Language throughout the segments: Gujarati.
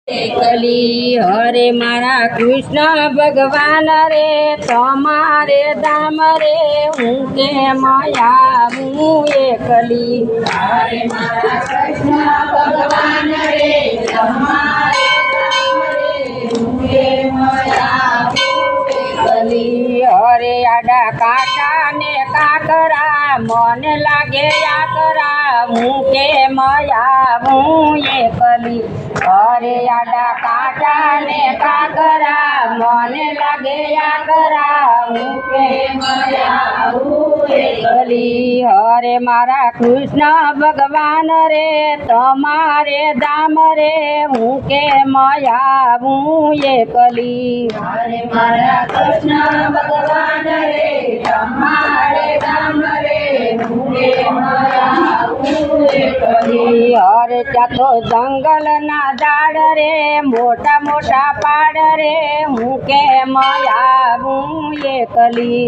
કલી હરે મારા કૃષ્ણ ભગવાન રે તમારે ધામ રે હું કેમ આવું એકલી હરે મારા કૃષ્ણ ભગવાન રે તમારે ધામ રે હું કેમ આવું કલી હરે આડા કાંટા ને કાકરા મને લાગે આકરા હું કેમ આવું એકલી હરે આડા કાંટા ને કાકરા મને લાગે આકરા હું કેમ આવું એકલી હરે મારા કૃષ્ણ ભગવાન રે તમારે ધામ રે હું કેમ આવું એકલી હરે મારા કૃષ્ણ ભગવાન રે તમારે ધામ રે હું કેમ આવું એકલી હરે ચાતો જંગલ ના ઝાડ રે મોટા મોટા પાડ રે હું કેમ આવું એકલી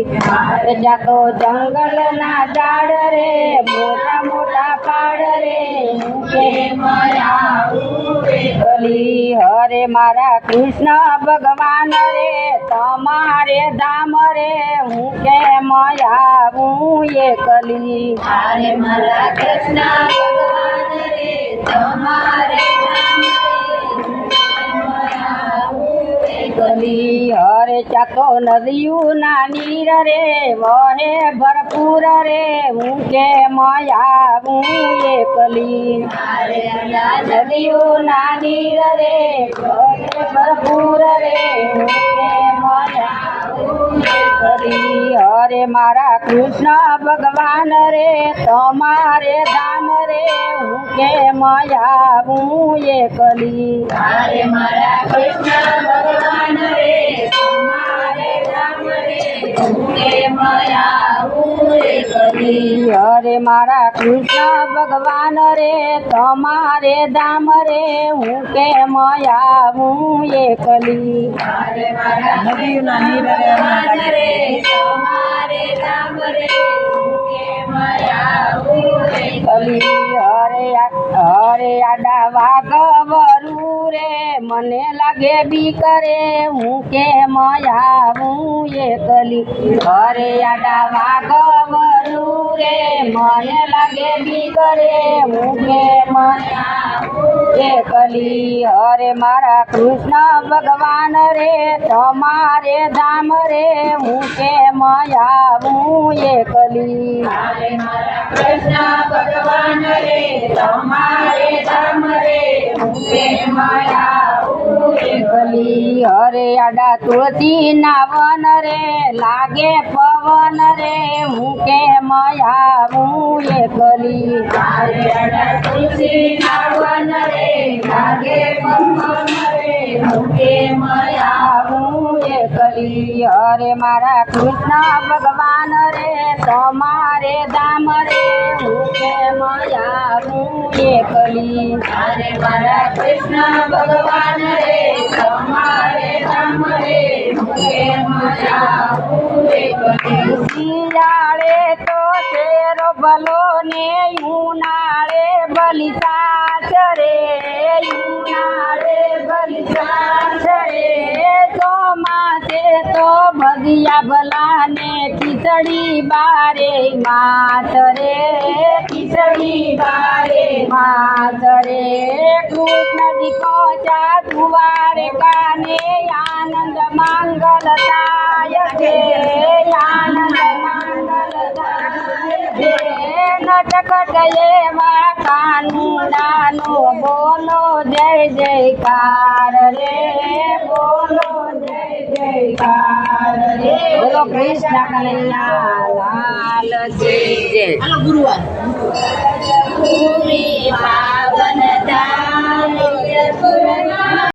ચાતો જંગલ ના ઝાડ રે મોટા મોટા પાડ રે હું કેમ આવું એકલી હરે મારા કૃષ્ણ ભગવાન રે તમારે ધામ રે હું કેમ આવું એકલી હરે મારા કૃષ્ણ ભગવાન રે તમારે ધામ રે હું કેમ આવું એકલી હરે ચાતો નદીયું ના નીર રે વહે ભરપૂર રે હું કેમ આવું એકલી હરે નદીઓ ના નીર રે વહે ભરપૂર રે હું કેમ આવું એકલી હરે મારા કૃષ્ણ ભગવાન રે તમારે ધામ રે હું કેમ આવું એકલી હરે મારા કૃષ્ણ ભગવાન રે તમારે ધામ રે હું કેમ આવું એકલી હરે મારા કૃષ્ણ ભગવાન રે તમારે ધામ રે હું કેમ આવું એકલી હરે મારા ભગવાન રે તમારે ધામ રે હું કેમ આવું એકલી હરે આડા વાઘ વરુ રે મને લાગે બીક રે હું કેમ આવું એકલી હરે આડા વાઘ વરુ રે મને લાગે બીક રે હું કેમ આવું એકલી હરે મારા કૃષ્ણ ભગવાન રે તમારે ધામ રે હું કેમ આવું એકલી હરે મારા કૃષ્ણ ભગવાન રે તમારે ધામ રે હું કેમ આવું એકલી હરે આડા તુલસી ના વન રે લાગે પવન રે હું કેમ આવું એકલી હરે આડા તુલસી ના વન રે લાગે પવન રે હું કેમ આવું એકલી હરે મારા કૃષ્ણ ભગવાન રે તમારે ધામ રે હું કેમ આવું એકલી હરે મારા કૃષ્ણ ભગવાન રે તમારે ધામ રે હું કેમ આવું એકલી શિયાળે તો શેરો ભલો ને ઉનાળે બલી સાસ રે ઉનાળે બલી સાસ રે ચોમાસે તો ભગિયા ભલા ને ખીચડી બારે માત રે ખીચડી બારે માત રે કૃષ્ણ દીકો ચા દુવારે કાને આનંદ મંગલ થાય છે આનંદ મંગલ થાય છે નટકટ એવા કાનુડાનો બોલો જય જયકાર રે બોલો જય જયકાર રે બોલો કૃષ્ણ કનૈયા લાલ કી જય પૂરી પાવન